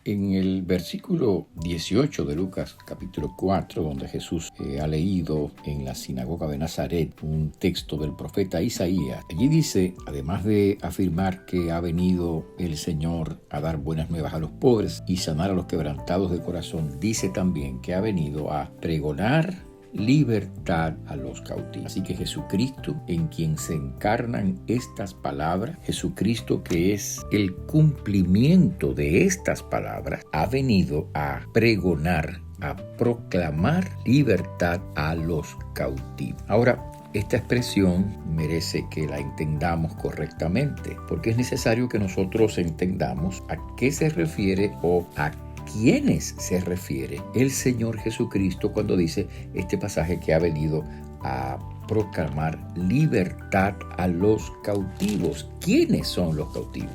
En el versículo 18 de Lucas capítulo 4, donde Jesús ha leído en la sinagoga de Nazaret un texto del profeta Isaías, allí dice, además de afirmar que ha venido el Señor a dar buenas nuevas a los pobres y sanar a los quebrantados de corazón, dice también que ha venido a pregonar libertad a los cautivos. Así que Jesucristo, en quien se encarnan estas palabras, Jesucristo que es el cumplimiento de estas palabras, ha venido a pregonar, a proclamar libertad a los cautivos. Ahora, esta expresión merece que la entendamos correctamente, porque es necesario que nosotros entendamos a qué se refiere o a quiénes se refiere el Señor Jesucristo cuando dice este pasaje que ha venido a proclamar libertad a los cautivos. ¿Quiénes son los cautivos?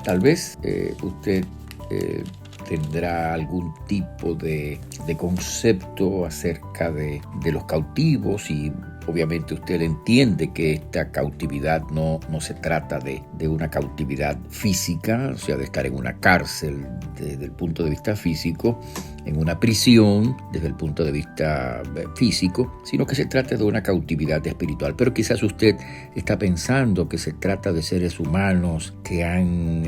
Tal vez usted tendrá algún tipo de concepto acerca de los cautivos y obviamente usted entiende que esta cautividad no se trata de una cautividad física, o sea, de estar en una cárcel desde el punto de vista físico, en una prisión desde el punto de vista físico, sino que se trata de una cautividad espiritual. Pero quizás usted está pensando que se trata de seres humanos que han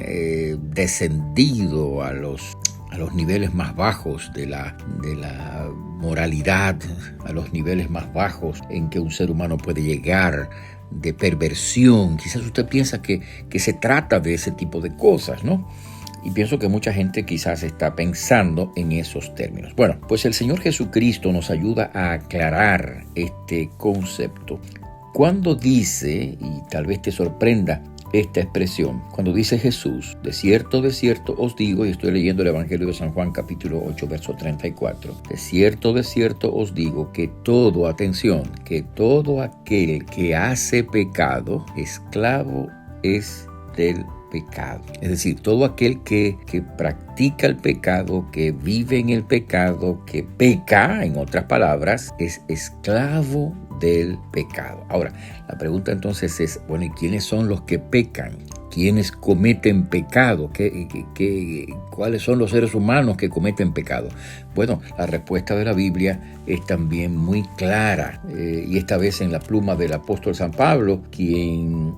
descendido a los niveles más bajos de la moralidad, a los niveles más bajos en que un ser humano puede llegar, de perversión. Quizás usted piensa que se trata de ese tipo de cosas, ¿no? Y pienso que mucha gente quizás está pensando en esos términos. Bueno, pues el Señor Jesucristo nos ayuda a aclarar este concepto. Cuando dice, y tal vez te sorprenda esta expresión, cuando dice Jesús, de cierto os digo, y estoy leyendo el Evangelio de San Juan capítulo 8, verso 34, de cierto os digo que todo aquel que hace pecado, esclavo es del pecado. Es decir, todo aquel que practica el pecado, que vive en el pecado, que peca, en otras palabras, es esclavo del pecado. Ahora, la pregunta entonces es, bueno, ¿y quiénes son los que pecan? ¿Quiénes cometen pecado? ¿Cuáles son los seres humanos que cometen pecado? Bueno, la respuesta de la Biblia es también muy clara, y esta vez en la pluma del apóstol San Pablo, quien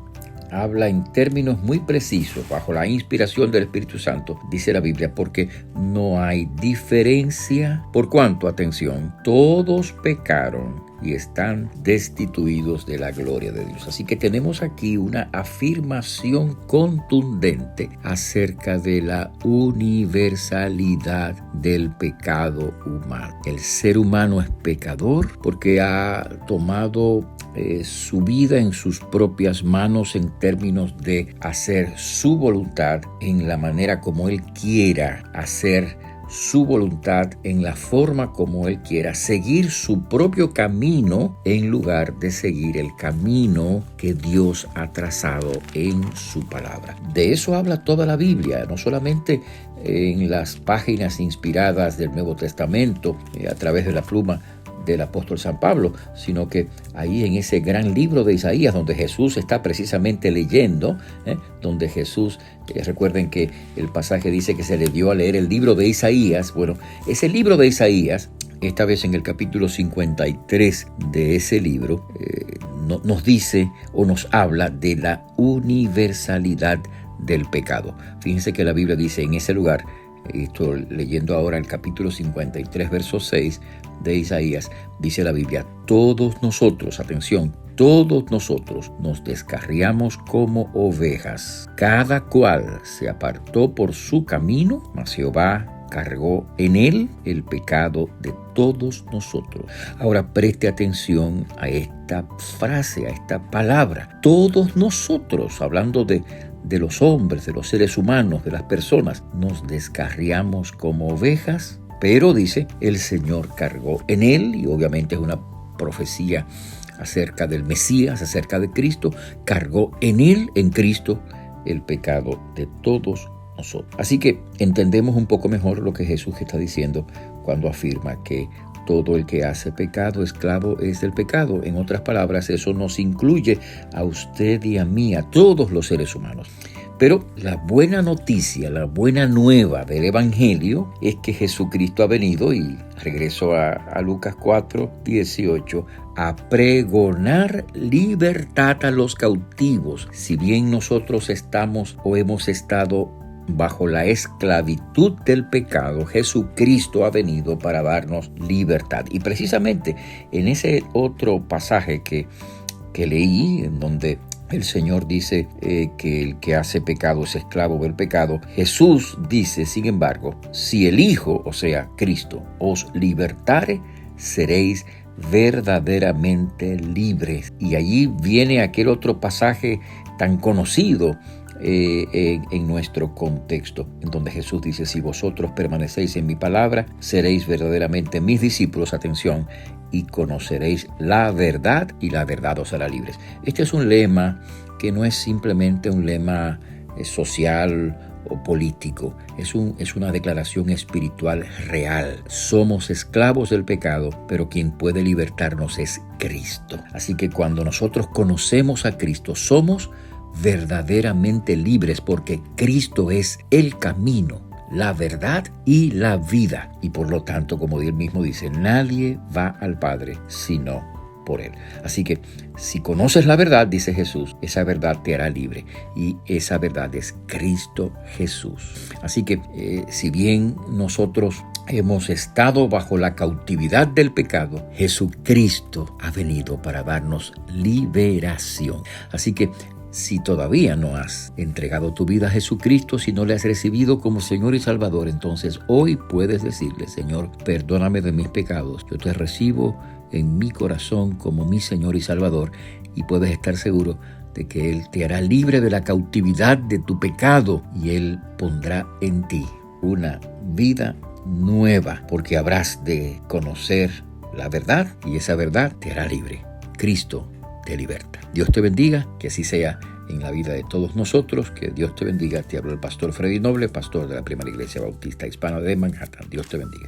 habla en términos muy precisos, bajo la inspiración del Espíritu Santo, dice la Biblia, porque no hay diferencia, por cuanto, atención, todos pecaron y están destituidos de la gloria de Dios. Así que tenemos aquí una afirmación contundente acerca de la universalidad del pecado humano. El ser humano es pecador porque ha tomado su vida en sus propias manos en términos de hacer su voluntad en la manera como Él quiera, hacer su voluntad en la forma como Él quiera, seguir su propio camino en lugar de seguir el camino que Dios ha trazado en su palabra. De eso habla toda la Biblia, no solamente en las páginas inspiradas del Nuevo Testamento, a través de la pluma del apóstol San Pablo, sino que ahí en ese gran libro de Isaías, donde Jesús está precisamente leyendo, donde Jesús, recuerden que el pasaje dice que se le dio a leer el libro de Isaías. Bueno, ese libro de Isaías, esta vez en el capítulo 53 de ese libro, nos dice o nos habla de la universalidad del pecado. Fíjense que la Biblia dice en ese lugar, estoy leyendo ahora el capítulo 53, verso 6 de Isaías, dice la Biblia, todos nosotros, atención, todos nosotros nos descarriamos como ovejas, cada cual se apartó por su camino, mas Jehová cargó en él el pecado de todos nosotros. Ahora preste atención a esta frase, a esta palabra, todos nosotros, hablando de los hombres, de los seres humanos, de las personas, nos descarriamos como ovejas, pero dice, el Señor cargó en él, y obviamente es una profecía acerca del Mesías, acerca de Cristo, cargó en él, en Cristo, el pecado de todos nosotros. Así que entendemos un poco mejor lo que Jesús está diciendo cuando afirma que todo el que hace pecado, esclavo es del pecado. En otras palabras, eso nos incluye a usted y a mí, a todos los seres humanos. Pero la buena noticia, la buena nueva del Evangelio es que Jesucristo ha venido, y regreso a Lucas 4:18, a pregonar libertad a los cautivos. Si bien nosotros estamos o hemos estado bajo la esclavitud del pecado, Jesucristo ha venido para darnos libertad. Y precisamente en ese otro pasaje que leí, en donde el Señor dice que el que hace pecado es esclavo del pecado, Jesús dice, sin embargo, si el Hijo, o sea, Cristo, os libertare, seréis verdaderamente libres. Y allí viene aquel otro pasaje tan conocido en nuestro contexto, en donde Jesús dice, si vosotros permanecéis en mi palabra, seréis verdaderamente mis discípulos, atención, y conoceréis la verdad, y la verdad os hará libres. Este es un lema que no es simplemente un lema social o político, es una declaración espiritual real. Somos esclavos del pecado, pero quien puede libertarnos es Cristo. Así que cuando nosotros conocemos a Cristo, somos verdaderamente libres, porque Cristo es el camino, la verdad y la vida. Y por lo tanto, como él mismo dice, nadie va al Padre sino por él. Así que si conoces la verdad, dice Jesús, esa verdad te hará libre, y esa verdad es Cristo Jesús. Así que si bien nosotros hemos estado bajo la cautividad del pecado, Jesucristo ha venido para darnos liberación. Así que si todavía no has entregado tu vida a Jesucristo, si no le has recibido como Señor y Salvador, entonces hoy puedes decirle, Señor, perdóname de mis pecados. Yo te recibo en mi corazón como mi Señor y Salvador, y puedes estar seguro de que Él te hará libre de la cautividad de tu pecado, y Él pondrá en ti una vida nueva, porque habrás de conocer la verdad, y esa verdad te hará libre. Cristo te liberta. Dios te bendiga, que así sea en la vida de todos nosotros. Que Dios te bendiga. Te habló el pastor Freddy Noble, pastor de la Primera Iglesia Bautista Hispana de Manhattan. Dios te bendiga.